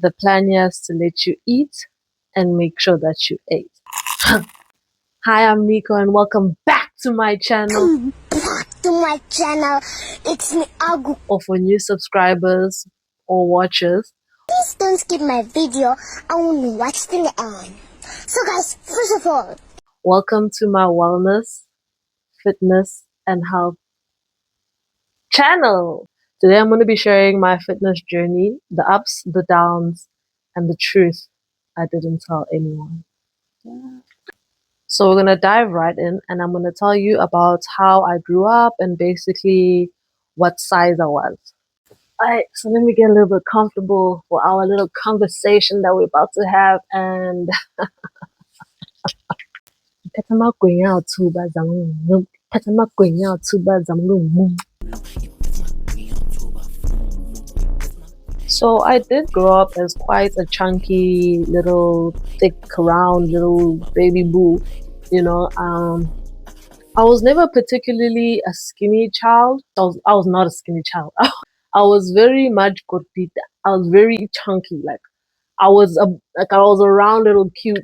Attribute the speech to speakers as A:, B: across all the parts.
A: The plan here is to let you eat and make sure that you ate. Hi, I'm Nico and welcome back to my channel.
B: It's me, Agu.
A: Or for new subscribers or watchers,
B: Please don't skip my video. I want to watch till the end. So guys, first of all,
A: welcome to my wellness, fitness, and health channel. Today I'm going to be sharing my fitness journey, the ups, the downs, and the truth I didn't tell anyone. So we're going to dive right in and I'm going to tell you about how I grew up and basically what size I was. Alright, so let me get a little bit comfortable for our little conversation that we're about to have. And so I did grow up as quite a chunky little thick round little baby boo, you know. I was never particularly a skinny child. I was not a skinny child. I was very much gordita. I was very chunky. Like I was a round little cute,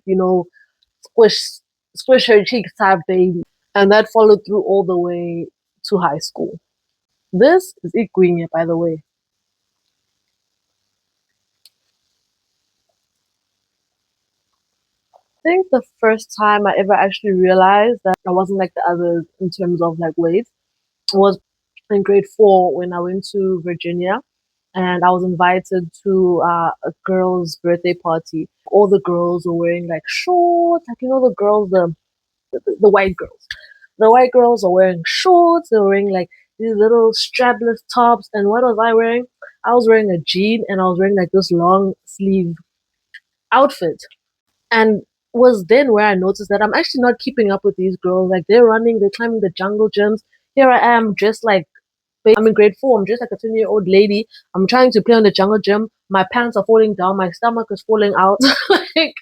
A: squish her cheeks type baby. And that followed through all the way to high school. This is Iguinye, by the way. I think the first time I ever actually realized that I wasn't like the others in terms of like weight was in grade 4 when I went to Virginia and I was invited to a girl's birthday party. All the girls were wearing like shorts, like the girls, the white girls. The white girls were wearing shorts. They were wearing like these little strapless tops. And what was I wearing? I was wearing a jean and I was wearing like this long sleeve outfit. And was then where I noticed that I'm actually not keeping up with these girls. Like they're running, they're climbing the jungle gyms. Here I am, just like I'm in grade 4. I'm just like a 20-year-old lady. I'm trying to play on the jungle gym. My pants are falling down. My stomach is falling out. Like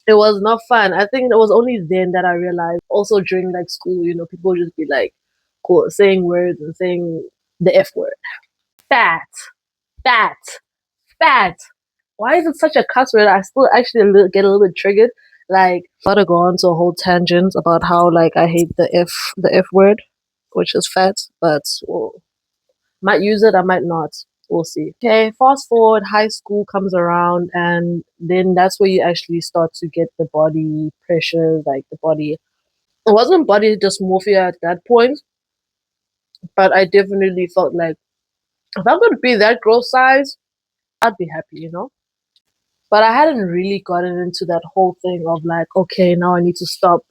A: it was not fun. I think it was only then that I realized. Also during like school, people would just be like, cool, saying words and saying the F word. Fat, fat, fat. Why is it such a cuss word? I still actually get a little bit triggered. Like, I gotta go on to a whole tangent about how like I hate the F word, which is fat. But might use it, I might not. We'll see. Okay, fast forward, high school comes around, and then that's where you actually start to get the body pressure, like the body. It wasn't body dysmorphia at that point, but I definitely felt like if I'm going to be that girl size, I'd be happy. But I hadn't really gotten into that whole thing of like, okay, now I need to stop,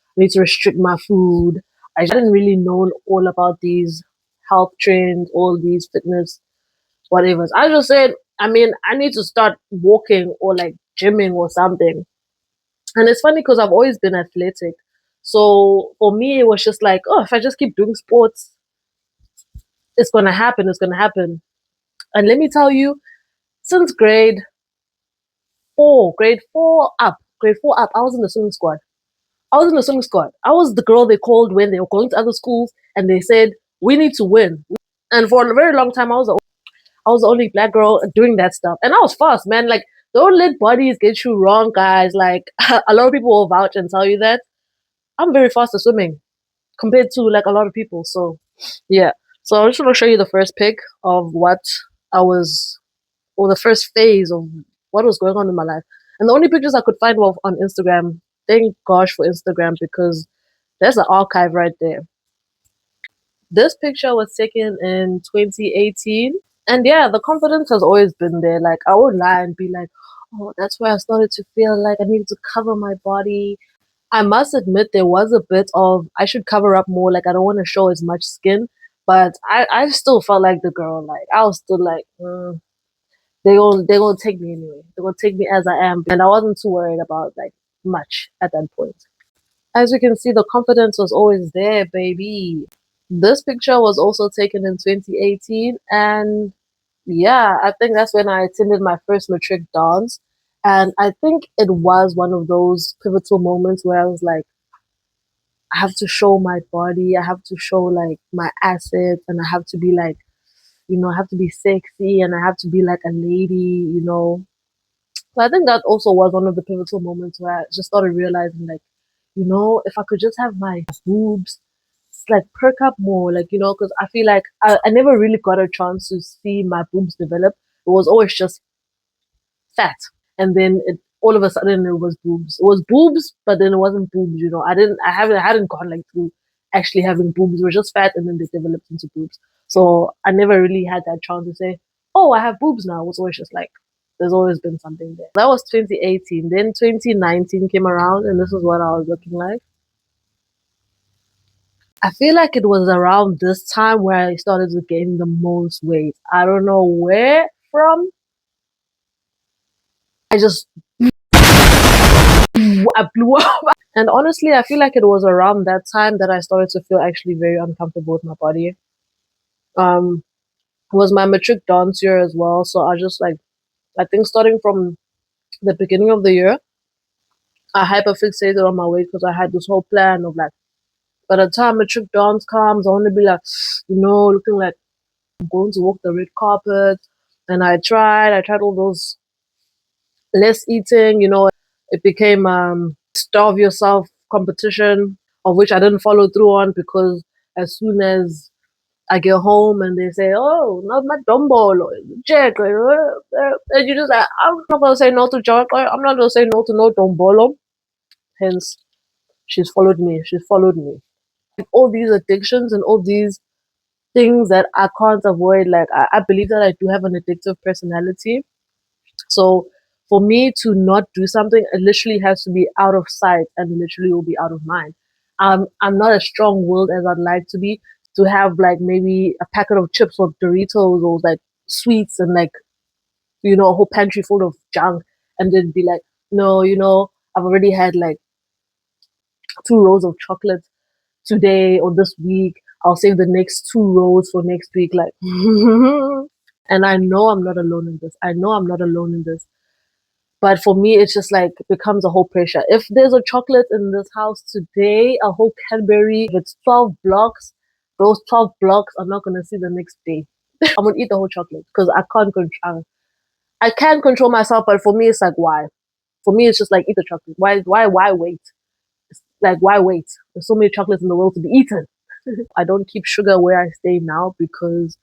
A: I need to restrict my food. I hadn't really known all about these health trends, all these fitness whatever. I just said, I need to start walking or like gymming or something. And it's funny because I've always been athletic. So for me, it was just like, oh, if I just keep doing sports, it's going to happen. It's going to happen. And let me tell you, since grade four up, I was in the swimming squad. I was in the swimming squad. I was the girl they called when they were going to other schools and they said, we need to win. And for a very long time, I was the only black girl doing that stuff. And I was fast, man. Like, don't let bodies get you wrong, guys. Like, a lot of people will vouch and tell you that. I'm very fast at swimming compared to, like, a lot of people. So, yeah. So, I just want to show you the first pic of what I was, or the first phase of what was going on in my life. And the only pictures I could find were on Instagram. Thank gosh for Instagram because there's an archive right there. This picture was taken in 2018. And yeah, the confidence has always been there. Like, I would lie and be like, oh, that's where I started to feel like I needed to cover my body. I must admit, there was a bit of, I should cover up more. Like, I don't want to show as much skin. But I still felt like the girl. Like, I was still like, they're gonna take me anyway. They're gonna take me as I am. And I wasn't too worried about, like, much at that point. As you can see, the confidence was always there, baby. This picture was also taken in 2018. And yeah, I think that's when I attended my first matric dance. And I think it was one of those pivotal moments where I was like, I have to show my body, I have to show like my assets, and I have to be like, I have to be sexy and I have to be like a lady. So I think that also was one of the pivotal moments where I just started realizing, like, if I could just have my boobs, like perk up more, like, because I feel like I never really got a chance to see my boobs develop. It was always just fat. And then all of a sudden it was boobs. It was boobs, but then it wasn't boobs. I hadn't gone like through actually having boobs. It was just fat and then they developed into boobs. So I never really had that chance to say, oh, I have boobs now. It was always just like, there's always been something there. That was 2018. Then 2019 came around and this is what I was looking like. I feel like it was around this time where I started to gain the most weight. I don't know where from. I just I blew up. And honestly, I feel like it was around that time that I started to feel actually very uncomfortable with my body. Um, it was my matric dance year as well, so I just like I think starting from the beginning of the year, I hyperfixated on my weight because I had this whole plan of like by the time matric dance comes, I want to be like, looking like I'm going to walk the red carpet. And I tried all those less eating. It became starve yourself competition, of which I didn't follow through on because as soon as I get home and they say, "Oh, not my dumbbell or jack," and you just like, I'm not gonna say no to jack. I'm not gonna say no to no dumbbell. Hence, she's followed me. She's followed me. All these addictions and all these things that I can't avoid. Like I believe that I do have an addictive personality. So for me to not do something, it literally has to be out of sight and literally will be out of mind. I'm not as strong willed as I'd like to be to have like maybe a packet of chips or Doritos or like sweets and like, a whole pantry full of junk and then be like, no, I've already had like 2 rows of chocolate today or this week. I'll save the next 2 rows for next week. Like, and I know I'm not alone in this. I know I'm not alone in this. But for me, it's just like it becomes a whole pressure. If there's a chocolate in this house today, a whole Cadbury, if it's 12 blocks, those 12 blocks I'm not gonna see the next day. I'm gonna eat the whole chocolate because I can't control. I can control myself, but for me, it's like why? For me, it's just like eat the chocolate. Why wait? It's like why wait? There's so many chocolates in the world to be eaten. I don't keep sugar where I stay now because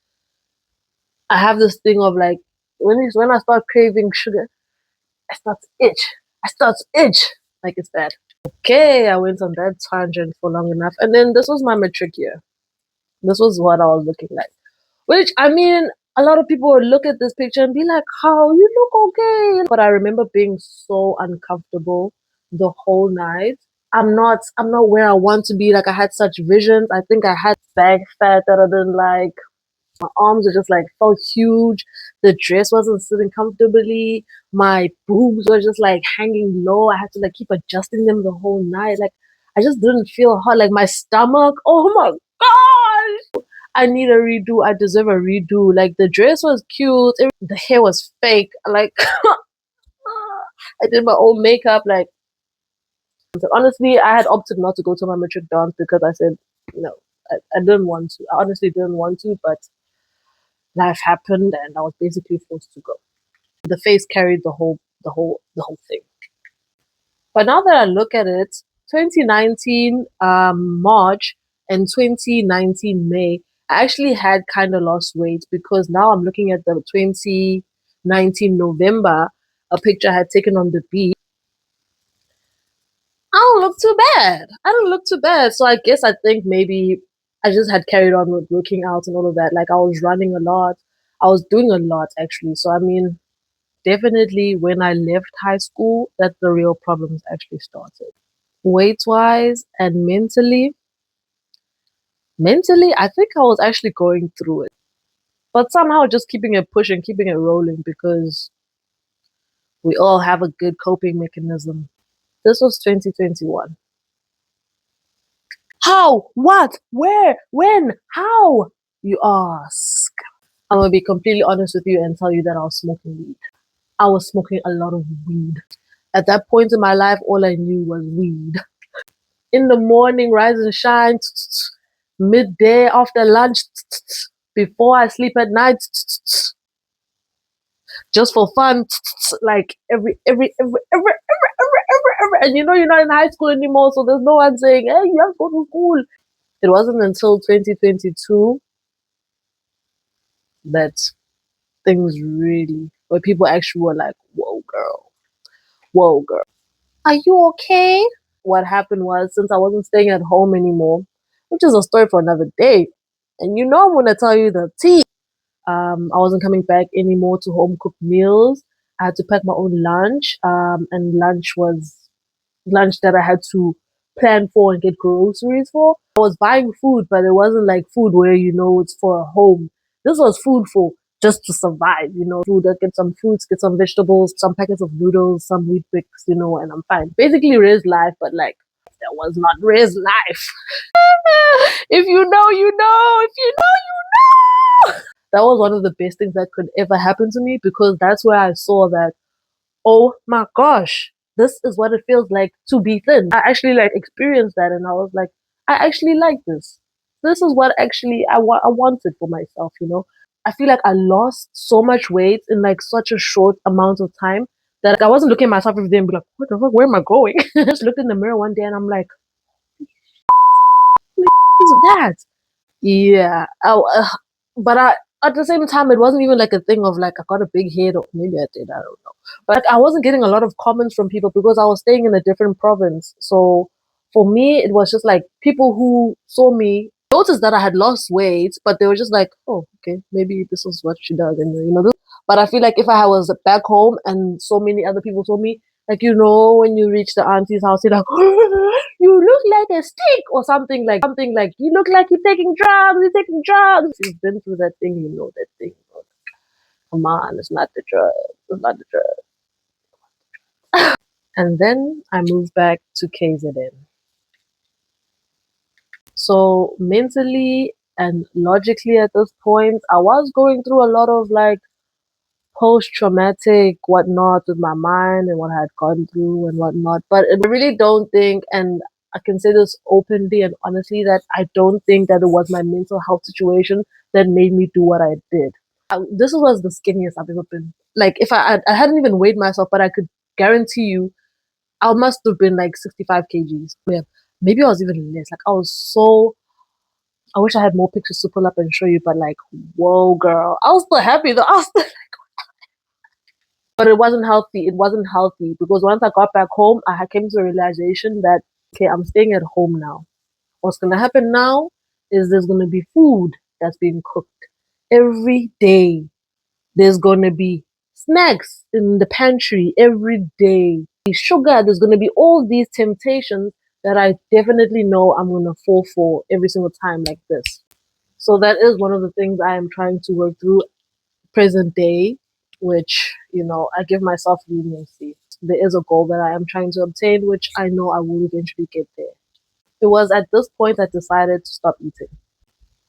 A: I have this thing of like when I start craving sugar, I start to itch. I start to itch. Like it's bad. Okay, I went on that tangent for long enough. And then this was my matric year. This was what I was looking like. Which, I mean, a lot of people would look at this picture and be like, how you look okay. But I remember being so uncomfortable the whole night. I'm not where I want to be. Like I had such visions. I think I had bag fat that I didn't like. My arms were just like felt huge. The dress wasn't sitting comfortably. My boobs were just like hanging low. I had to like keep adjusting them the whole night. Like I just didn't feel hot. Like my stomach. Oh my gosh. I need a redo. I deserve a redo. Like the dress was cute. The hair was fake. Like I did my own makeup. Like honestly, I had opted not to go to my matric dance because I said no. I didn't want to. I honestly didn't want to, but life happened and I was basically forced to go. The face carried the whole thing. But now that I look at it, 2019 March and 2019 May, I actually had kind of lost weight because now I'm looking at the 2019 November, a picture I had taken on the beach. I don't look too bad. I don't look too bad. So I guess I think maybe I just had carried on with working out and all of that. Like I was running a lot. I was doing a lot actually. So I mean, definitely when I left high school, that the real problems actually started. Weight wise and mentally, I think I was actually going through it, but somehow just keeping it pushing, keeping it rolling because we all have a good coping mechanism. This was 2021. How? What? Where? When? How? You ask. I'm gonna be completely honest with you and tell you that I was smoking weed. I was smoking a lot of weed. At that point in my life, all I knew was weed. In the morning, rise and shine, midday, after lunch, before I sleep at night, just for fun, like every, and you know you're not in high school anymore, so there's no one saying, "Hey, you have to go to school." It wasn't until 2022 that things really, where people actually were like, whoa, girl, are you okay?" What happened was, since I wasn't staying at home anymore, which is a story for another day, and you know I'm gonna tell you the tea. I wasn't coming back anymore to home cooked meals. I had to pack my own lunch, and lunch was lunch that I had to plan for and get groceries for. I was buying food, but it wasn't like food where you know it's for a home. This was food for just to survive, you know, food that get some fruits, get some vegetables, some packets of noodles, some wheat bix, you know, and I'm fine. Basically raised life, but like that was not raised life. If you know, you know. If you know, you know. That was one of the best things that could ever happen to me because that's where I saw that, oh my gosh, this is what it feels like to be thin. I actually like experienced that and I was like, I actually like this. This is what actually I wanted for myself, you know? I feel like I lost so much weight in like such a short amount of time that like, I wasn't looking at myself every day and be like, what the fuck, where am I going? I just looked in the mirror one day and I'm like, what is that? Yeah. But at the same time, it wasn't even like a thing of like I got a big head, or maybe I did, I don't know. But like, I wasn't getting a lot of comments from people because I was staying in a different province. So for me, it was just like people who saw me noticed that I had lost weight, but they were just like, "Oh, okay, maybe this is what she does," and you know. But I feel like if I was back home and so many other people saw me, like you know, when you reach the auntie's house, you're like, "You look like a stick," or something like, "You look like you're taking drugs. You're taking drugs." You've been through that thing, you know that thing. Come on, it's not the drugs. It's not the drugs. And then I moved back to KZN. So mentally and logically at this point, I was going through a lot of like post traumatic whatnot with my mind and what I had gone through and whatnot. But I really don't think, and I can say this openly and honestly, that I don't think that it was my mental health situation that made me do what I did. This was the skinniest I've ever been. Like, if I hadn't even weighed myself, but I could guarantee you, I must have been like 65 kgs. Yeah, maybe I was even less. Like, I was so. I wish I had more pictures to pull up and show you, but like, whoa, girl. I was still happy though. I was still but it wasn't healthy. It wasn't healthy because once I got back home, I came to a realization that okay, I'm staying at home now. What's gonna happen now is there's gonna be food that's being cooked every day. There's gonna be snacks in the pantry every day. Sugar. There's gonna be all these temptations that I definitely know I'm gonna fall for every single time like this. So that is one of the things I am trying to work through present day, which, you know, I give myself leniency. There is a goal that I am trying to obtain, which I know I will eventually get there. It was at this point I decided to stop eating.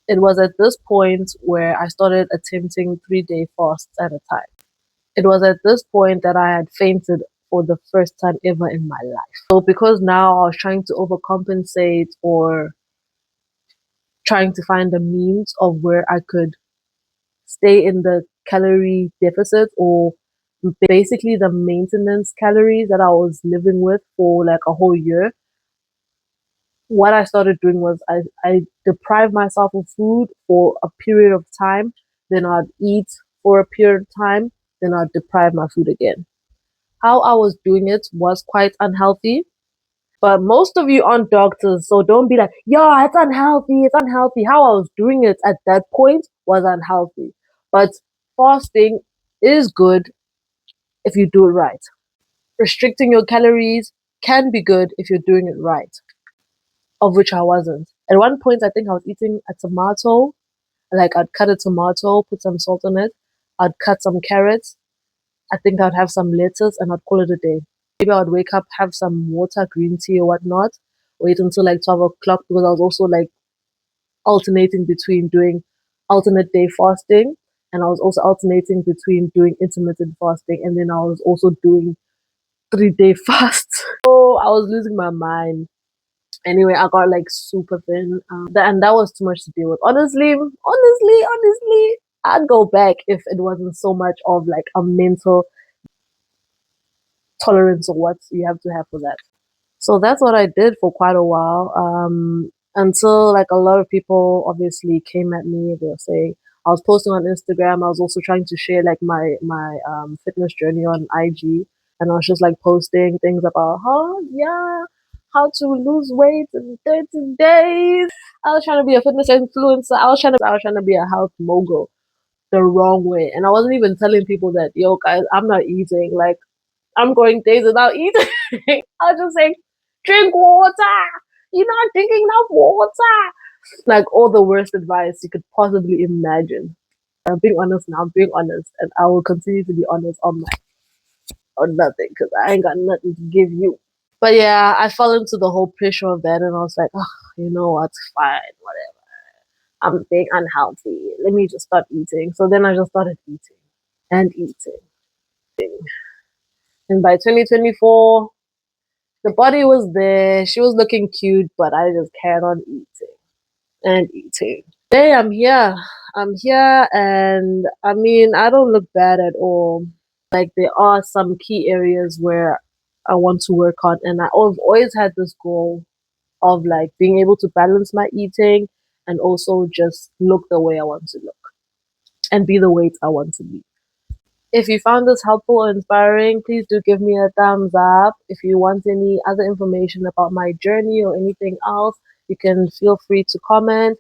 A: It was at this point where I started attempting 3-day fasts at a time. It was at this point that I had fainted for the first time ever in my life. So because now I was trying to overcompensate or trying to find a means of where I could stay in the calorie deficit or basically the maintenance calories that I was living with for like a whole year, what I started doing was I deprived myself of food for a period of time, then I'd eat for a period of time, then I'd deprive my food again. How I was doing it was quite unhealthy, but most of you aren't doctors, so don't be like, yeah, it's unhealthy, it's unhealthy. How I was doing it at that point was unhealthy. But fasting is good if you do it right. Restricting your calories can be good if you're doing it right, of which I wasn't. At one point, I think I was eating a tomato, like I'd cut a tomato, put some salt on it, I'd cut some carrots, I think I'd have some lettuce, and I'd call it a day. Maybe I would wake up, have some water, green tea, or whatnot, wait until like 12 o'clock because I was also like alternating between doing alternate day fasting and I was also alternating between doing intermittent fasting and then I was also doing 3-day fasts. So I was losing my mind. Anyway, I got like super thin, and that was too much to deal with. Honestly, I'd go back if it wasn't so much of like a mental tolerance of what you have to have for that. So that's what I did for quite a while, until like a lot of people obviously came at me. They were saying I was posting on Instagram. I was also trying to share like my fitness journey on IG, and I was just like posting things about, yeah, how to lose weight in 30 days. I was trying to be a fitness influencer. I was trying to be a health mogul the wrong way, and I wasn't even telling people that, yo guys, I'm not eating. Like, I'm going days without eating. I was just saying, drink water. You're not drinking enough water. Like all the worst advice you could possibly imagine. I'm being honest now. I'm being honest, and I will continue to be honest on nothing because I ain't got nothing to give you. But yeah, I fell into the whole pressure of that, and I was like, oh, you know what's fine, whatever. I'm being unhealthy. Let me just start eating. So then I just started eating and eating. And by 2024, the body was there. She was looking cute, but I just carried on eating and eating. Today I'm here. I'm here, and I mean, I don't look bad at all. Like, there are some key areas where I want to work on, and I've always had this goal of like being able to balance my eating and also just look the way I want to look and be the weight I want to be. If you found this helpful or inspiring, please do give me a thumbs up. If you want any other information about my journey or anything else, you can feel free to comment.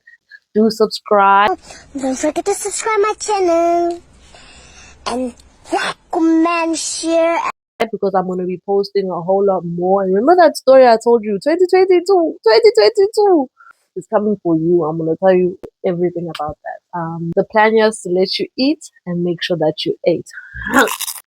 A: Do subscribe.
B: Don't forget to subscribe my channel and like, comment, share.
A: Because I'm going to be posting a whole lot more. And remember that story I told you, 2022 is coming for you. I'm going to tell you everything about that. The plan is to let you eat and make sure that you ate.